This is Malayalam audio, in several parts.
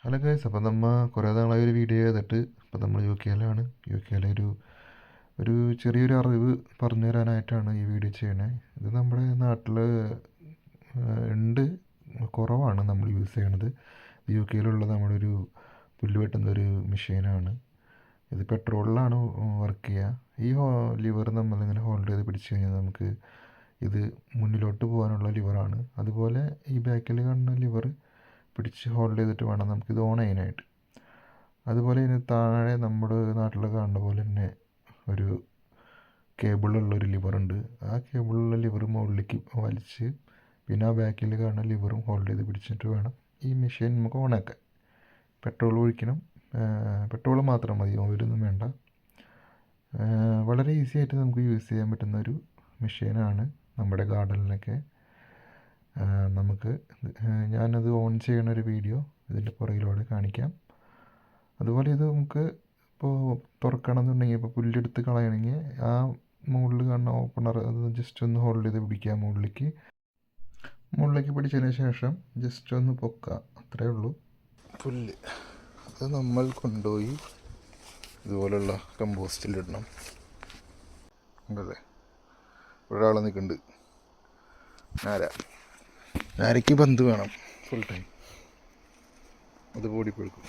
ഹലോ ഗൈസ്, അപ്പോൾ നമ്മൾ കുറേ നാളായി ഒരു വീഡിയോ ചെയ്തിട്ട്. ഇപ്പോൾ നമ്മൾ യു കെയിലാണ്. യു കെയിലെ ഒരു ചെറിയൊരു അറിവ് പറഞ്ഞു തരാനായിട്ടാണ് ഈ വീഡിയോ ചെയ്യണേ. ഇത് നമ്മുടെ നാട്ടിൽ ഉണ്ട്, കുറവാണ് നമ്മൾ യൂസ് ചെയ്യണത്. യു കെയിലുള്ള നമ്മുടെ ഒരു പുല്ല് വെട്ടുന്നൊരു മെഷീനാണ്. ഇത് പെട്രോളിലാണ് വർക്ക് ചെയ്യുക. ഈ ലിവർ നമ്മളിങ്ങനെ ഹോൾഡ് ചെയ്ത് പിടിച്ച് കഴിഞ്ഞാൽ നമുക്ക് ഇത് മുന്നിലോട്ട് പോകാനുള്ള ലിവറാണ്. അതുപോലെ ഈ ബാക്കിൽ കാണുന്ന ലിവർ പിടിച്ച് ഹോൾഡ് ചെയ്തിട്ട് വേണം നമുക്കിത് ഓൺ ചെയ്യാനായിട്ട്. അതുപോലെ ഇതിന് താഴെ നമ്മുടെ നാട്ടിൽ കാണുന്ന പോലെ തന്നെ ഒരു കേബിളുള്ളൊരു ലിവറുണ്ട്. ആ കേബിളുള്ള ലിവർ മുകളിലേക്ക് വലിച്ച് പിന്നെ ആ ബാക്കിൽ കാണുന്ന ലിവറും ഹോൾഡ് ചെയ്ത് പിടിച്ചിട്ട് വേണം ഈ മെഷീൻ നമുക്ക് ഓണാക്കാൻ. പെട്രോൾ ഒഴിക്കണം, പെട്രോൾ മാത്രം മതി, ഓയിലൊന്നും വേണ്ട. വളരെ ഈസി ആയിട്ട് നമുക്ക് യൂസ് ചെയ്യാൻ പറ്റുന്ന ഒരു മെഷീനാണ്. നമ്മുടെ ഗാർഡനിലൊക്കെ നമുക്ക് ഞാനത് ഓൺ ചെയ്യണ ഒരു വീഡിയോ ഇതിൻ്റെ പുറകിലൂടെ കാണിക്കാം. അതുപോലെ ഇത് നമുക്ക് ഇപ്പോൾ തുറക്കണം എന്നുണ്ടെങ്കിൽ, ഇപ്പോൾ പുല്ലെടുത്ത് കളയണമെങ്കിൽ ആ മുകളിൽ കാണുന്ന ഓപ്പണർ അത് ജസ്റ്റ് ഒന്ന് ഹോൾഡ് ചെയ്ത് പിടിക്കുക. മുകളിലേക്ക് പിടിച്ചതിന് ശേഷം ജസ്റ്റ് ഒന്ന് പൊക്കുക, അത്രയേ ഉള്ളൂ. പുല്ല് അത് നമ്മൾ കൊണ്ടുപോയി ഇതുപോലുള്ള കമ്പോസ്റ്റിലിടണം. ഉണ്ടല്ലേ, ഒരാൾ നിൽക്കുന്നുണ്ട്. നാരയ്ക്ക് പന്ത് വേണം ഫുൾ ടൈം, അത് ഓടിപ്പോഴുക്കും.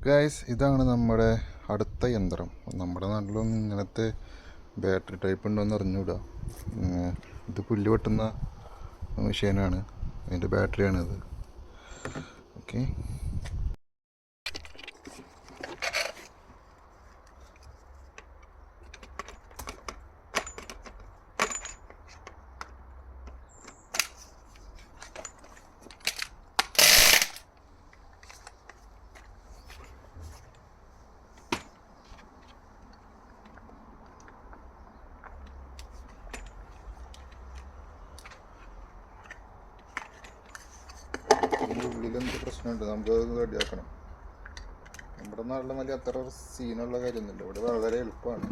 ഗൈസ്, ഇതാണ് നമ്മുടെ അടുത്ത യന്ത്രം. നമ്മുടെ നാട്ടിലൊന്നും ഇങ്ങനത്തെ ബാറ്ററി ടൈപ്പ് ഉണ്ടോയെന്ന് അറിഞ്ഞൂടാ. ഇത് പുല്ല് വെട്ടുന്ന മെഷീനാണ്, അതിൻ്റെ ബാറ്ററിയാണിത്. ഓക്കെ, ഉള്ളിലെന്ത് പ്രശ്നമുണ്ട്, നമുക്കത് റെഡിയാക്കണം. നമ്മുടെ നാട്ടിലെ വലിയ അത്ര സീനുള്ള കാര്യമൊന്നുമില്ല, ഇവിടെ വളരെ എളുപ്പമാണ്.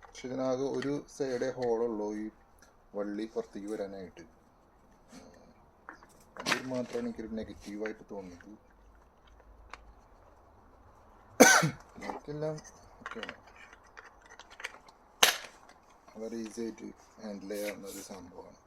പക്ഷെ ഇതിനാകെ ഒരു സൈഡേ ഹോളുള്ളൂ ഈ വള്ളി പുറത്തേക്ക് വരാനായിട്ട്. അതിൽ മാത്രമാണ് എനിക്കൊരു നെഗറ്റീവായിട്ട് തോന്നിയത്. ബാക്കിയെല്ലാം ഓക്കെയാണ്, വളരെ ഈസി ആയിട്ട് ഹാൻഡിൽ ചെയ്യാവുന്ന ഒരു സംഭവമാണ്.